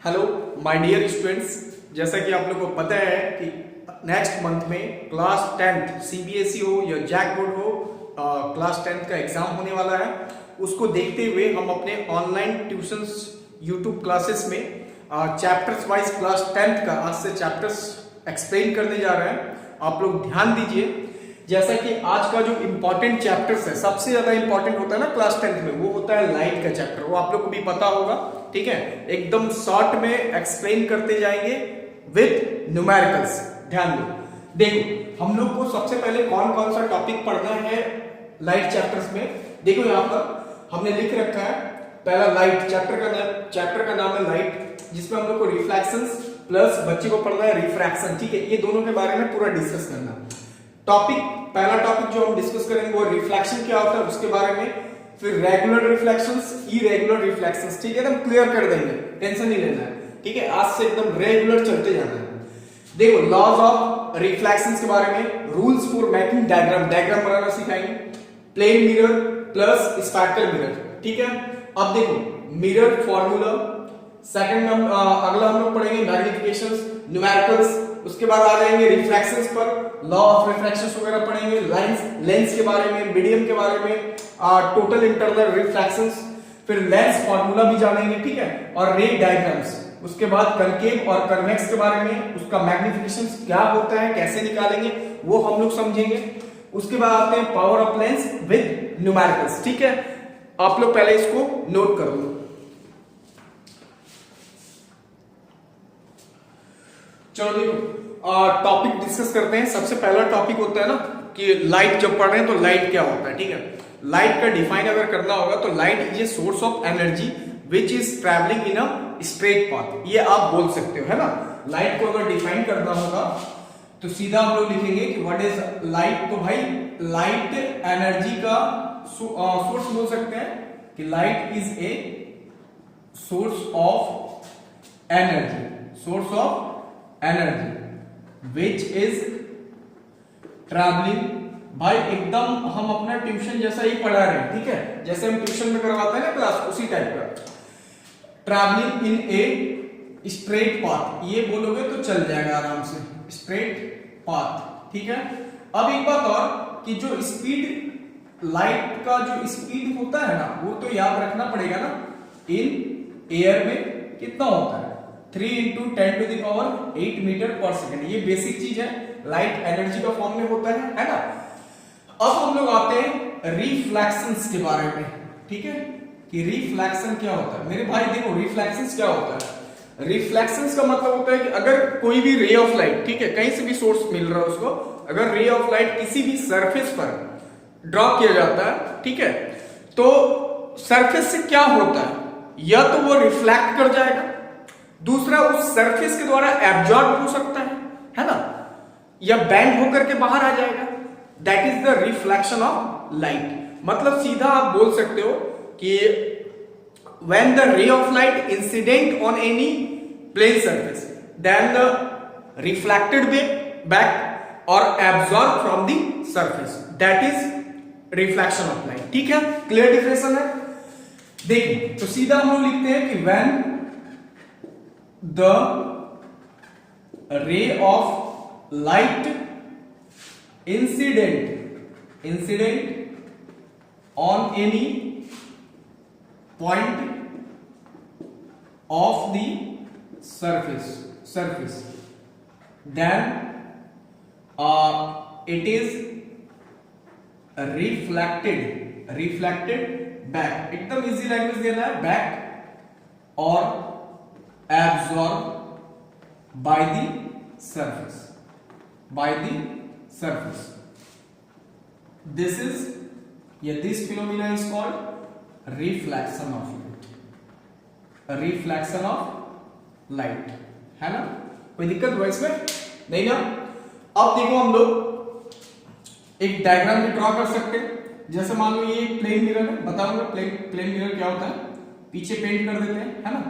Hello my dear students, जैसा कि आप लोगों को पता है कि नेक्स्ट मंथ में क्लास 10th सीबीएसई हो या जैक बोर्ड हो, क्लास 10th का एग्जाम होने वाला है। उसको देखते हुए हम अपने ऑनलाइन ट्यूशंस यूट्यूब क्लासेस में चैप्टर्स वाइज क्लास 10th का आज से चैप्टर्स एक्सप्लेन करने जा रहे हैं। आप लोग ध्यान दीजिए, जैसा कि आज का जो इंपॉर्टेंट चैप्टर्स है, सबसे ज्यादा इंपॉर्टेंट होता है ना क्लास 10th में, वो होता है लाइट का चैप्टर। वो आप लोग को भी पता होगा, ठीक है। एकदम शॉर्ट में एक्सप्लेन करते जाएंगे विद न्यूमेरिकल्स। ध्यान दो, देखो हम लोग को सबसे पहले कौन कौन सा टॉपिक पढ़ना है लाइट चैप्टर्स में। देखो यहाँ पर हमने लिख रखा है पहला लाइट चैप्टर का नाम है लाइट, जिसमें हम लोग को रिफ्लेक्शंस प्लस बच्चे को पढ़ना है रिफ्रैक्शन, ठीक है। ये दोनों के बारे में पूरा डिस्कस करना। पहला टॉपिक जो हम डिस्कस करेंगे वो रिफ्लेक्शन क्या होता है उसके बारे में, फिर रेगुलर रिफ्लेक्शंस, इरेगुलर रिफ्लेक्शंस, ठीक है। एकदम क्लियर कर देंगे, टेंशन नहीं लेना है, ठीक है। आज से एकदम रेगुलर चलते जाना है। देखो लॉज ऑफ रिफ्लेक्शंस के बारे में, रूल्स फॉर मेकिंग डायग्राम बनाना सिखाएंगे, प्लेन मिरर प्लस स्पैक्टल मिरर, ठीक है। अब देखो मिरर फॉर्मूला, सेकंड अगला हम लोग पढ़ेंगे मैग्निफिकेशंस, न्यूमेरिकल्स, उसके बाद आ जाएंगे रिफ्रैक्शंस पर, लॉ ऑफ रिफ्रैक्शंस वगैरह पढ़ेंगे, लेंस के बारे में, मीडियम के बारे में, टोटल इंटरनल रिफ्रैक्शंस, फिर लेंस फॉर्मूला भी जानेंगे, ठीक है, और रे डायग्राम्स। उसके बाद कनकेव और कन्वेक्स के बारे में, उसका मैग्निफिकेशंस क्या होता है, कैसे निकालेंगे वो हम लोग समझेंगे। उसके बाद आते हैं power of lens with numericals, ठीक है। आप लोग पहले इसको नोट कर लो। चलो देखो टॉपिक डिस्कस करते हैं। सबसे पहला टॉपिक होता है ना कि लाइट जब पढ़ रहे हैं तो लाइट क्या होता है, ठीक है। लाइट का डिफाइन अगर करना होगा तो light is a source of energy which is travelling in a straight path, ये आप बोल सकते हो, है ना। लाइट को अगर डिफाइन करना होगा तो सीधा हम लोग लिखेंगे कि व्हाट इज लाइट। तो भाई लाइट एनर्जी का सोर्स बोल सकते हैं कि light is a source of energy which is travelling. भाई एकदम हम अपना ट्यूशन जैसा ही पढ़ा रहे हैं, ठीक है, जैसे हम ट्यूशन में करवाते हैं ना क्लास, उसी टाइप का। Travelling in a straight path, ये बोलोगे तो चल जाएगा आराम से, स्ट्रेट पाथ, ठीक है। अब एक बात और कि जो स्पीड लाइट का जो स्पीड होता है ना, वो तो याद रखना पड़ेगा ना, इन एयर में कितना होता है, 3 × 10⁸ मीटर पर सेकेंड। ये बेसिक चीज है, लाइट एनर्जी का फॉर्म में होता है ना। अब हम लोग आते हैं रिफ्लेक्शंस के बारे में, ठीक है, कि रिफ्लेक्शन क्या होता है। मेरे भाई देखो रिफ्लेक्शंस क्या होता है। रिफ्लेक्शंस का मतलब होता है कि अगर कोई भी रे ऑफ लाइट, ठीक है, कहीं से भी सोर्स मिल रहा है उसको, अगर रे ऑफ लाइट किसी भी सरफेस पर ड्रॉ किया जाता है, ठीक है, तो सरफेस से क्या होता है, या तो वो रिफ्लेक्ट कर जाएगा, दूसरा उस सरफेस के द्वारा एब्जॉर्ब हो सकता है ना, या बेंड होकर के बाहर आ जाएगा। That is the reflection of light. मतलब सीधा आप बोल सकते हो कि when the ray of light incident on any plane surface then the reflected back और absorb from the surface, that is reflection of light, ठीक है। क्लियर डिफिनेशन है। देखिए तो सीधा हम लोग लिखते हैं कि when the ray of light incident on any point of the surface then it is reflected back। एकदम इजी लैंग्वेज देना है, बैक और absorbed by the surface this phenomena is called reflection of light, है ना। कोई दिक्कत हुआ इसमें नहीं ना। अब देखो हम लोग एक डायग्राम भी ड्रॉ कर सकते हैं। जैसे मान लो ये प्लेन मिरर है, बताऊंगा प्लेन मिरर क्या होता है, पीछे पेंट कर देते हैं, है ना।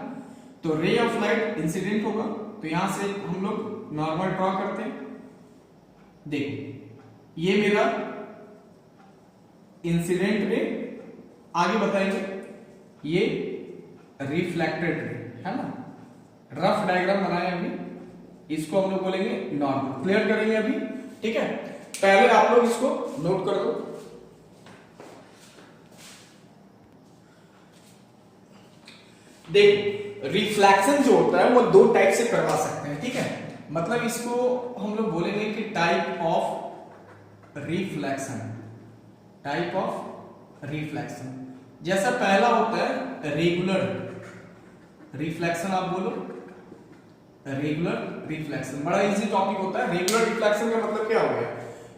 तो रे ऑफ लाइट इंसिडेंट होगा, तो यहां से हम लोग नॉर्मल ड्रॉ करते हैं। देखो ये मेरा इंसिडेंट रे, आगे बताएंगे ये रिफ्लेक्टेड रे, है ना, रफ डायग्राम बनाए अभी, इसको हम लोग बोलेंगे नॉर्मल। क्लियर करेंगे अभी, ठीक है। पहले आप लोग इसको नोट कर दो। देखो रिफ्लेक्शन जो होता है वो दो टाइप से करवा सकते हैं, ठीक है। मतलब इसको हम लोग बोलेंगे कि type of reflection, type of reflection. जैसा पहला होता है रेगुलर रिफ्लेक्शन, आप बोलो रेगुलर रिफ्लेक्शन, बड़ा इजी टॉपिक होता है। रेगुलर रिफ्लेक्शन का मतलब क्या हो गया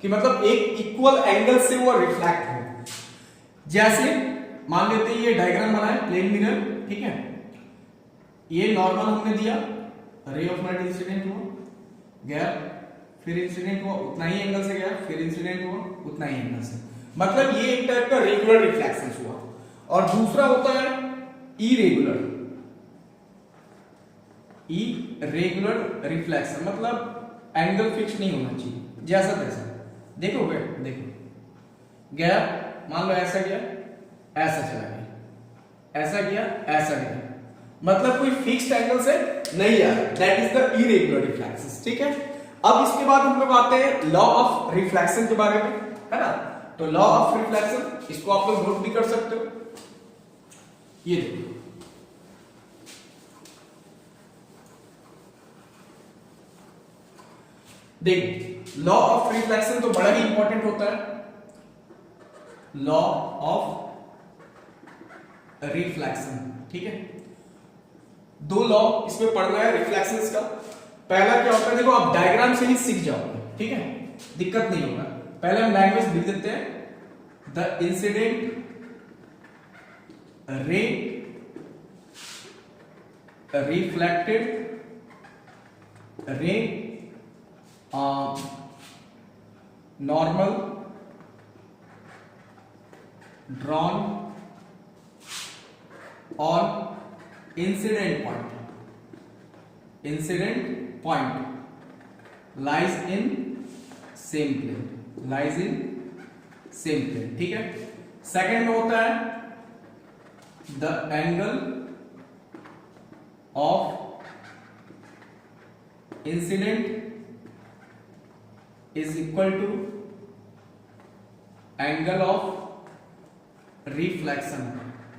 कि मतलब एक इक्वल एंगल से वो रिफ्लेक्ट हो। जैसे मान लेते हैं ये डायग्राम बना है प्लेन मिरर, ठीक है। ये नॉर्मल हमने दिया, रे ऑफ लाइट इंसिडेंट हुआ, गया, फिर इंसिडेंट हुआ, उतना ही एंगल से गया, फिर इंसिडेंट हुआ उतना ही एंगल से। मतलब ये एक टाइप का रेगुलर रिफ्लेक्शन हुआ। और दूसरा होता है इरेगुलर, इरेगुलर रिफ्लेक्शन, मतलब एंगल फिक्स नहीं होना चाहिए, जैसा तैसा। देखोगे, देखो गया, मान लो ऐसा गया, ऐसा चला गया, ऐसा गया, ऐसा गया, मतलब कोई फिक्स्ड एंगल से नहीं आ रहा। That is the irregular reflection, ठीक है। अब इसके बाद हम लोग आते हैं लॉ ऑफ रिफ्लेक्शन के बारे में, है ना। तो लॉ ऑफ रिफ्लेक्शन, इसको आप लोग नोट भी कर सकते हो। ये देखो, देखो लॉ ऑफ रिफ्लेक्शन तो बड़ा ही इंपॉर्टेंट होता है, लॉ ऑफ रिफ्लेक्शन, ठीक है। दो लॉ इसमें पढ़ना है रिफ्लेक्शंस का। पहला क्या होता है, देखो आप डायग्राम से ही सीख जाओगे, ठीक है, दिक्कत नहीं होगा। पहले हम लैंग्वेज लिख देते हैं, the incident ray reflected ray normal drawn on incident point lies in same plane, lies in same plane, ठीक है। सेकंड में होता है the angle of incident is equal to angle of reflection,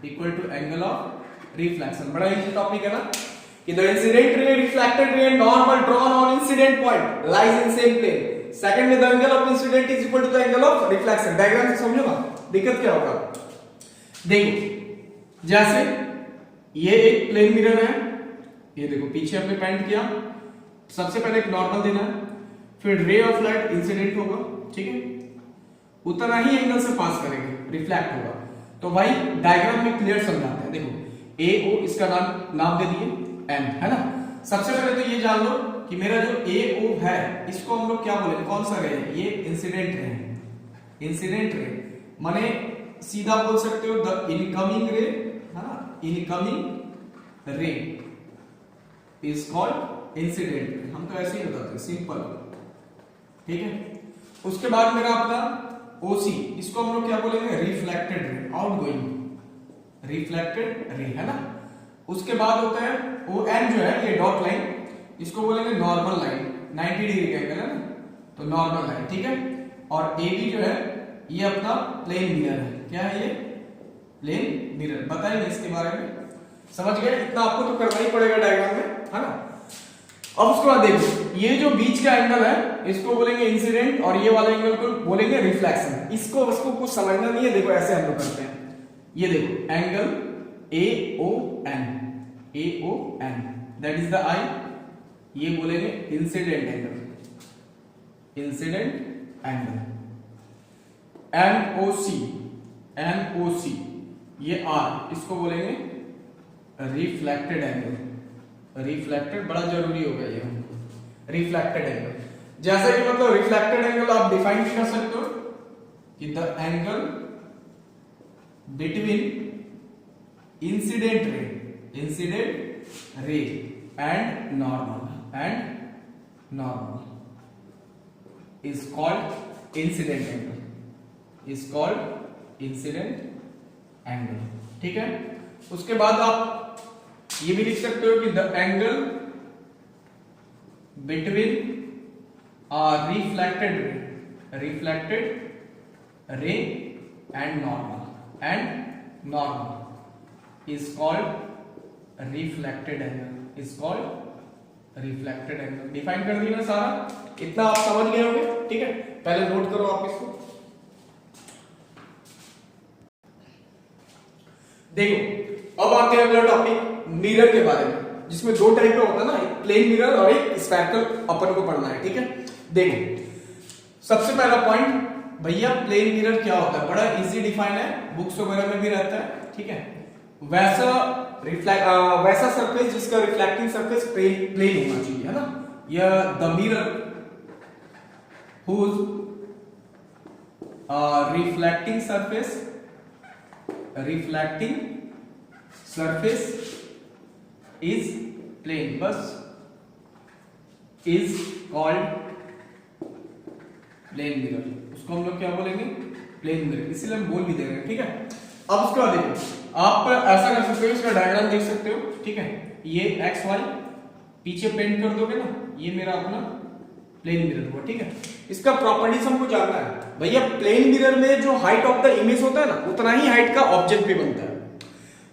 equal to angle of reflection. बड़ा easy topic है ना कि the incident ray reflected ray normal drawn on incident point lies in same plane. Second में the angle of incident is equal to the angle of reflection. Diagram से समझो ना, दिक्कत क्या होगा। देखो जैसे ये एक प्लेन मिरर है, ये देखो पीछे हमने पेंट किया। सबसे पहले एक नॉर्मल देना है, फिर रे ऑफ लाइट इंसिडेंट होगा, ठीक है, उतना ही एंगल से पास करेंगे, रिफ्लेक्ट होगा। तो भाई डायग्राम में क्लियर समझाते हैं। देखो ए ओ, इसका नाम दे दिए एन, है ना। सबसे पहले तो ये जान लो कि मेरा जो ए ओ है इसको हम लोग क्या बोले, कौन सा रे है, ये इंसिडेंट रे है। इंसिडेंट रे माने सीधा बोल सकते हो द इनकमिंग रे, है ना, इनकमिंग रे इज कॉल्ड इंसिडेंट रे। हम तो ऐसे ही बताते हैं, सिंपल, ठीक है। उसके बाद मेरा अपना ओसी, इसको हम लोग क्या बोलेंगे, reflected ray, outgoing reflected ray, है ना। उसके बाद होता है ओ एन जो है, ये डॉट लाइन, इसको बोलेंगे नॉर्मल लाइन, 90 डिग्री का एंगल है ना, तो नॉर्मल लाइन, ठीक है। और ए बी जो है ये अपना प्लेन मिरर है। क्या है ये, प्लेन मिरर। बताइए इसके बारे में, समझ गए। इतना आपको तो करना ही पड़ेगा डायग्राम में, है ना। अब उसके बाद देखो ये जो बीच का एंगल है इसको बोलेंगे इंसिडेंट, और ये वाला एंगल को बोलेंगे रिफ्लेक्शन। इसको कुछ समझना नहीं है, देखो ऐसे हम लोग करते हैं। ये देखो angle A O N, A O N, that is the i, ये बोलेंगे incident angle, incident angle. N O C, N O C, ये आर, इसको बोलेंगे रिफ्लेक्टेड एंगल। रिफ्लेक्टेड बड़ा जरूरी हो गया ये हमको, रिफ्लेक्टेड एंगल। जैसे कि मतलब रिफ्लेक्टेड एंगल आप डिफाइन भी कर सकते हो कि the angle between incident ray and normal is called incident angle, is called incident angle, ठीक है। उसके बाद आप ये भी लिख सकते हो कि the angle between reflected ray and normal is called reflected angle, define कर दी ना सारा, इतना आप समझ गए होंगे, ठीक है। पहले नोट करो आप इसको। देखो अब आते हैं अगला टॉपिक मिरर के बारे में, जिसमें दो टाइप का होता है ना, एक प्लेन मिरर और एक स्फेरिकल अपन को पढ़ना है, ठीक है। देखो सबसे पहला पॉइंट भैया, प्लेन मिरर क्या होता है, बड़ा इजी डिफाइन है, बुक्स वगैरह में भी रहता है, ठीक है। वैसा सरफेस जिसका रिफ्लेक्टिंग सरफेस प्लेन होना चाहिए, है ना। या the mirror whose reflecting surface is plane, बस इज कॉल्ड प्लेन मिरर, उसको हम लोग क्या बोलेंगे, प्लेन मिरर, इसीलिए हम बोल भी दे रहे हैं, ठीक है। अब उसके बाद देखो आप ऐसा कर सकते हो, इसका डायग्राम देख सकते हो, ठीक है। ये एक्स वाई पीछे पेंट कर दोगे ना, ये मेरा अपना प्लेन मिरर हुआ, ठीक है। इसका प्रॉपर्टीज हमको जानना है भैया। प्लेन मिरर में जो हाइट ऑफ द इमेज होता है ना, उतना ही हाइट का ऑब्जेक्ट भी बनता है।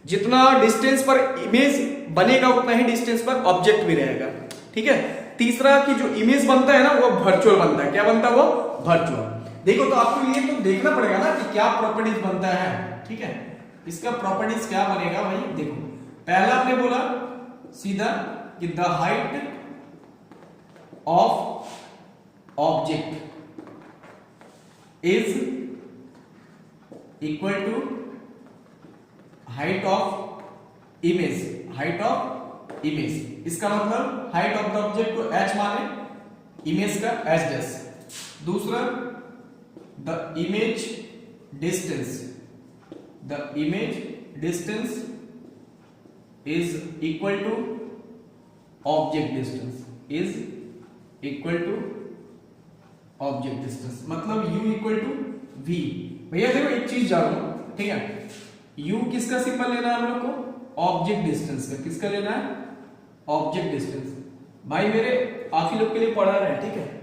जितना डिस्टेंस पर इमेज बनेगा उतना ही डिस्टेंस पर ऑब्जेक्ट भी रहेगा, ठीक है। तीसरा कि जो इमेज बनता है ना वो वर्चुअल बनता है, क्या बनता है वो, वर्चुअल। देखो तो आपको ये तो देखना पड़ेगा ना कि क्या प्रॉपर्टीज बनता है, ठीक है। इसका प्रॉपर्टीज क्या बनेगा भाई, देखो पहला हमने बोला सीधा कि the height of object is equal to height of image, इसका मतलब हाइट ऑफ द ऑब्जेक्ट को h माने, इमेज का h डैश। दूसरा the image distance is equal to object distance, मतलब u equal to v। भैया देखो एक चीज जानो, ठीक है, u किसका सिंबल लेना है हम लोग को, ऑब्जेक्ट डिस्टेंस का। किसका लेना है, ऑब्जेक्ट डिस्टेंस। भाई मेरे आप ही लोग के लिए पढ़ा रहे हैं, ठीक है।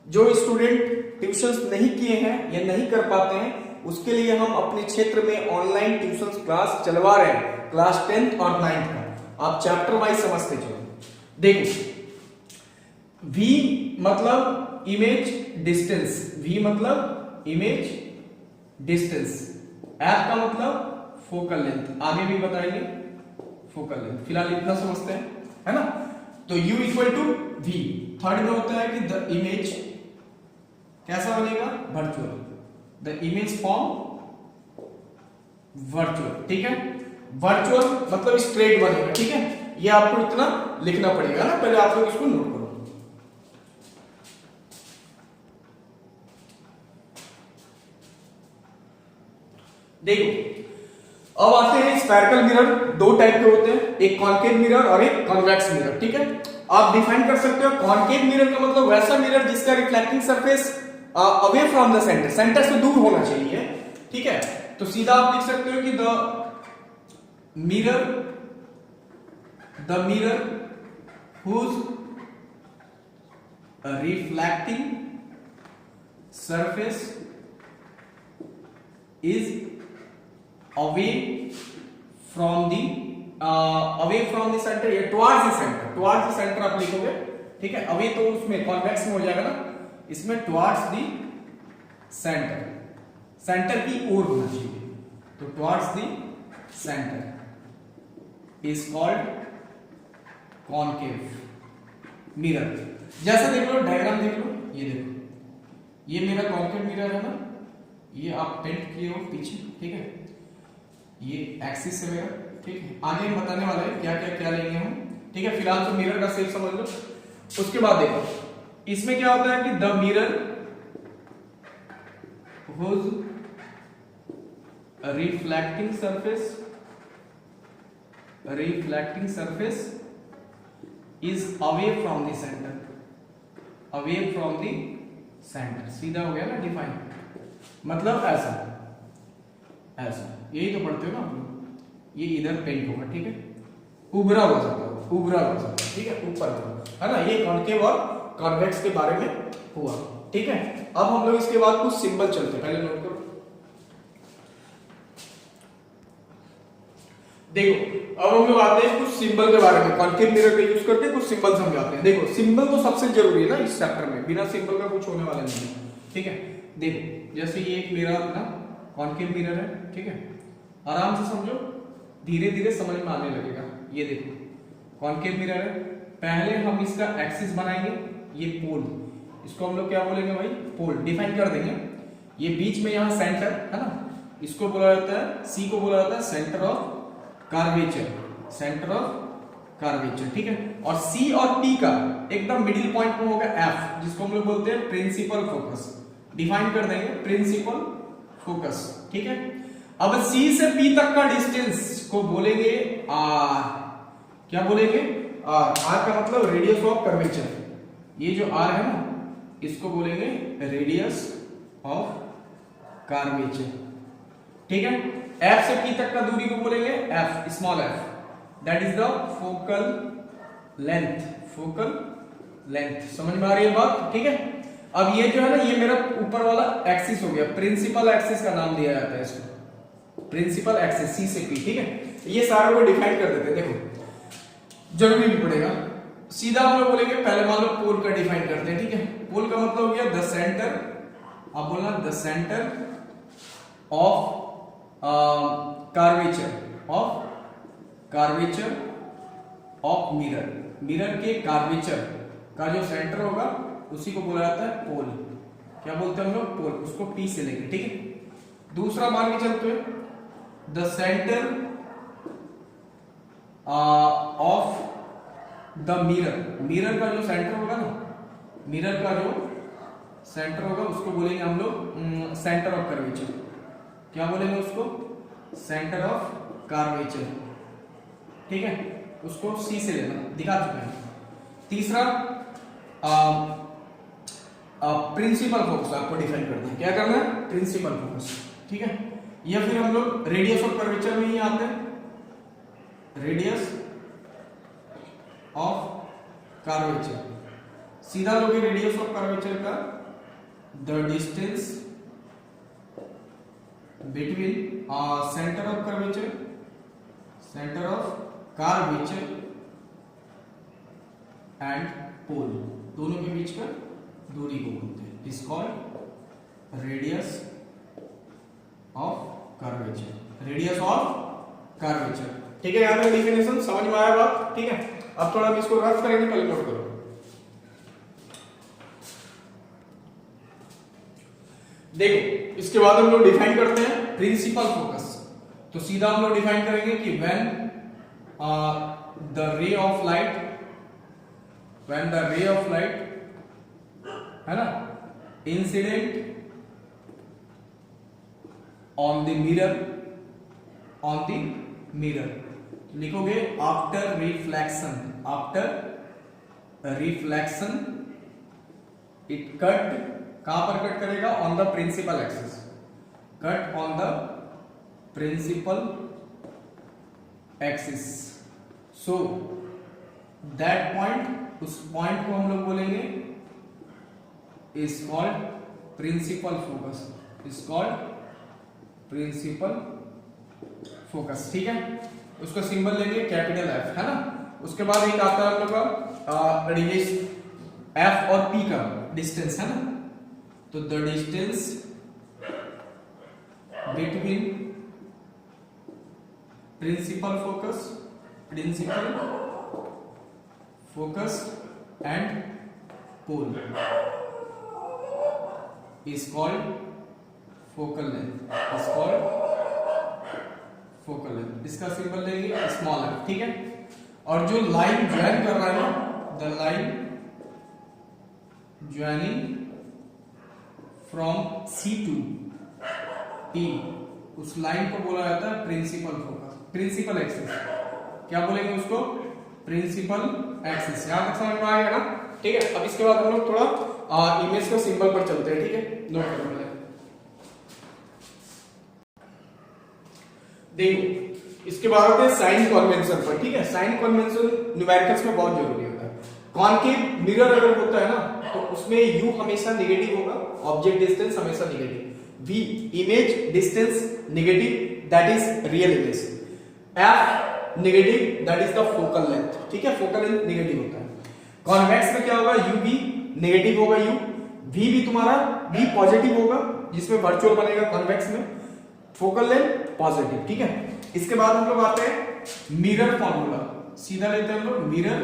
जो स्टूडेंट ट्यूशंस नहीं किए हैं या नहीं कर पाते हैं, उसके लिए हम अपने क्षेत्र में ऑनलाइन ट्यूशंस क्लास चलवा रहे हैं, क्लास 10th और 9th का। आप चैप्टर वाइज समझते चलो। देखो v मतलब इमेज डिस्टेंस, f का मतलब फोकल लेंथ, आगे भी बताएंगे फोकल लेंथ, फिलहाल इतना समझते हैं, है ना। तो u equal to v। Third में होता है कि द इमेज कैसा बनेगा, virtual, the image form virtual, ठीक है। वर्चुअल मतलब स्ट्रेट बनेगा, ठीक है। ये आपको इतना लिखना पड़ेगा ना, पहले आप लोग इसको नोट करो। देखो अब आते हैं स्फेरिकल मिरर। दो टाइप के होते हैं, एक कॉन्केव मिरर और एक कॉन्वेक्स मिरर, ठीक है। आप डिफाइन कर सकते हो, कॉन्केव मिरर का मतलब वैसा मिरर जिसका reflecting surface away from the centre से दूर होना चाहिए, ठीक है। तो सीधा आप लिख सकते हो कि the mirror whose reflecting surface is away from the centre या टुवर्ड्स द सेंटर आप लिखोगे, ठीक है। अवे तो उसमें कॉन्वेक्स में हो जाएगा ना, इसमें टुवर्ड्स द सेंटर की ओर होना चाहिए, तो towards the centre is called concave mirror. जैसा देख लो डायग्राम देख लो, ये देखो ये मेरा कॉन्केव मिरर है ना, ये आप पेंट किए हो पीछे, ठीक है। ये एक्सिस है मेरा, ठीक है। आगे हम बताने वाले हैं क्या लेंगे हम, ठीक है। फिलहाल तो मिरर का शेप समझ लो। उसके बाद देखो इसमें क्या होता है कि the mirror whose reflecting surface is away from the centre, सीधा हो गया ना डिफाइन, मतलब ऐसा यही तो पढ़ते हो ना आप लोग। ये इधर पेंट होगा, ठीक है, उभरा हुआ जाता होगा, उभरा हुआ, ठीक है, ऊपर है ना, ये कॉन्केव और कॉन्वेक्स के बारे में हुआ, ठीक है। अब हम लोग इसके बाद कुछ सिंबल चलते हैं, पहले नोट करो। देखो अब हम लोग आते हैं कुछ सिंबल के बारे में, कॉन्केव मिरर का यूज करके कुछ सिंबल समझाते हैं। देखो सिंबल तो सबसे जरूरी है ना इस चैप्टर में, बिना सिंबल का कुछ होने वाला नहीं है, ठीक है। देखो जैसे ये एक मेरा अपना कॉन्केव मिरर है, ठीक है, आराम से समझो, धीरे धीरे समझ में आने लगेगा। ये देखो कॉन्केव मिरर है, पहले हम इसका एक्सिस बनाएंगे, ये पोल, इसको हम लोग क्या बोलेंगे भाई, पोल डिफाइन कर देंगे। ये बीच में यहाँ सेंटर है ना, इसको बोला जाता है, सी को बोला जाता है centre of curvature, centre of curvature, ठीक है। और सी और पी का एकदम मिडिल पॉइंट में होगा एफ, जिसको हम लोग बोलते हैं प्रिंसिपल फोकस, डिफाइन कर देंगे प्रिंसिपल फोकस, ठीक है। अब सी से पी तक का डिस्टेंस को बोलेंगे आर, क्या बोलेंगे, आर। आर का मतलब रेडियस ऑफ कर्वेचर, ये जो आर है ना इसको बोलेंगे रेडियस ऑफ कर्वेचर, ठीक है। एफ से पी तक का दूरी को बोलेंगे F, small F, that is the focal length, focal length. समझ में आ रही है बात, ठीक है। अब ये जो है ना, ये मेरा ऊपर वाला एक्सिस हो गया, प्रिंसिपल एक्सिस का नाम दिया जाता है इसको, प्रिंसिपल एक्सिस सी से पी, ठीक है। ये सारे को डिफाइन कर देते हैं, देखो जरूरी भी पड़ेगा। सीधा हम लोग बोलेंगे, पहले मान लो पोल का डिफाइन करते हैं, ठीक है। पोल का मतलब हो गया द सेंटर, आप बोलना the centre of curvature, of curvature of mirror, mirror के कर्वेचर का जो सेंटर होगा उसी को बोला जाता है पोल। क्या बोलते हैं हम लोग, पोल, उसको पी से लेंगे, ठीक है। दूसरा मान के चलते हैं the centre of the mirror, mirror का जो सेंटर होगा ना, मिरर का जो सेंटर होगा उसको बोलेंगे हम लोग सेंटर ऑफ कर्वेचर, क्या बोलेंगे उसको, सेंटर ऑफ कर्वेचर, ठीक है। उसको सी से लेना, दिखा चुके हैं। तीसरा प्रिंसिपल फोकस आपको डिफाइन करना है, क्या करना है, प्रिंसिपल फोकस, ठीक है। या फिर हम लोग रेडियस ऑफ कर्वेचर में ही आते हैं, रेडियस ऑफ कर्वेचर, सीधा लोगे रेडियस ऑफ कर्वेचर का the distance between centre of curvature, centre of curvature and pole, दोनों के बीच का दूरी को बोलते हैं, is called radius of curvature, radius of curvature, ठीक है। यहाँ तक डेफिनेशन समझ में आया बात, ठीक है। अब थोड़ा हम इसको रफ करेंगे, पहले नोट करो। देखो इसके बाद हम लोग डिफाइन करते हैं प्रिंसिपल फोकस, तो सीधा हम लोग डिफाइन करेंगे कि when the ray of light, when the ray of light है ना incident on the mirror, on the mirror लिखोगे after reflection, after reflection it cut, कहां पर कट करेगा, on the principal axis, cut on the principal axis, so that point, उस point को हम लोग बोलेंगे is called principal focus, is called principal focus, ठीक है। उसका सिंबल लेंगे कैपिटल एफ, है ना। उसके बाद एक आता है हम लोग का रेडियस एफ और पी का डिस्टेंस, है ना, तो the distance between principal focus, principal focus and pole is called focal length, is called focal length, इसका सिंबल लेंगे स्मॉल एफ, ठीक है। और जो लाइन ज्वाइन कर रहा है ना, the line joining from C to P, उस लाइन को बोला जाता है प्रिंसिपल फोकस, प्रिंसिपल एक्सिस, क्या बोलेंगे उसको, प्रिंसिपल एक्सिस। यहां तक समझ में आएगा ना, ठीक है। अब इसके बाद हम लोग थोड़ा इमेज का सिंबल पर चलते हैं, ठीक है। नोट करो, देखो इसके बाद होते हैं साइन कन्वेंशन पर, ठीक है। साइन कन्वेंशन न्यूमेरिकल्स में बहुत जरूरी होता है। कॉनकेव मिरर अगर होता है ना तो उसमें u हमेशा नेगेटिव होगा, ऑब्जेक्ट डिस्टेंस हमेशा negative, v image distance negative that is real image, f negative that is the focal length, ठीक है। फोकल लेंथ नेगेटिव होता है। कॉन्वेक्स में क्या होगा, uv नेगेटिव होगा, u v भी तुम्हारा v पॉजिटिव होगा जिसमें वर्चुअल बनेगा कॉन्वेक्स में, फोकल लेंथ पॉजिटिव, ठीक है। इसके बाद हम लोग आते हैं मिरर फॉर्मूला, सीधा लेते हैं हम लोग मिरर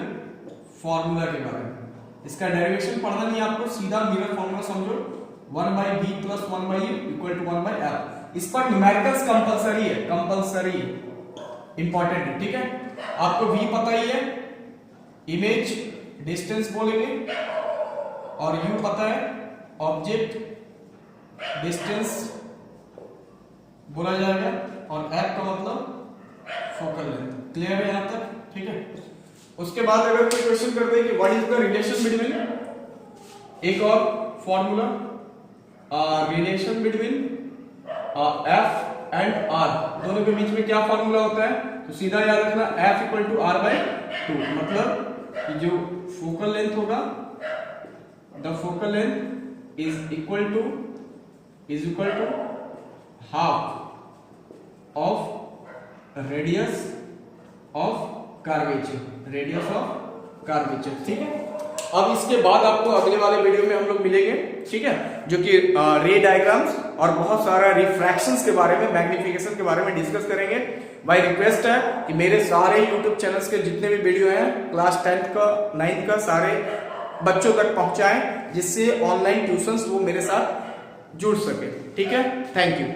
फॉर्मूला के बारे में। इसका डेरिवेशन पढ़ना नहीं है आपको, सीधा मिरर फॉर्मूला समझो, 1/v + 1/u = 1/f। इस पर न्यूमेरिकल्स कंपलसरी है, कंपलसरी इंपॉर्टेंट है, ठीक है। आपको v पता ही है, इमेज डिस्टेंस बोलेंगे, और u पता है ऑब्जेक्ट डिस्टेंस बोला जाएगा, और f का मतलब फोकल लेंथ। क्लियर है यहां तक, ठीक है। उसके बाद अगर कोई क्वेश्चन कर दे कि what is the relation between, एक और formula, relation between f and r, दोनों के बीच में क्या फॉर्मूला होता है, तो सीधा याद रखना f = r/2, मतलब कि जो फोकल लेंथ होगा, the focal length is equal to half of radius of curvature, ठीक है। अब इसके बाद आपको अगले वाले वीडियो में हम लोग मिलेंगे, ठीक है, जो कि रे डायग्राम्स और बहुत सारा रिफ्रैक्शंस के बारे में, मैग्निफिकेशन के बारे में डिस्कस करेंगे। भाई रिक्वेस्ट है कि मेरे सारे यूट्यूब चैनल्स के जितने भी वीडियो हैं क्लास 10th का 9th का सारे बच्चों तक पहुंचाएं, जिससे ऑनलाइन ट्यूशंस वो मेरे साथ जुड़ सके, ठीक है। Thank you.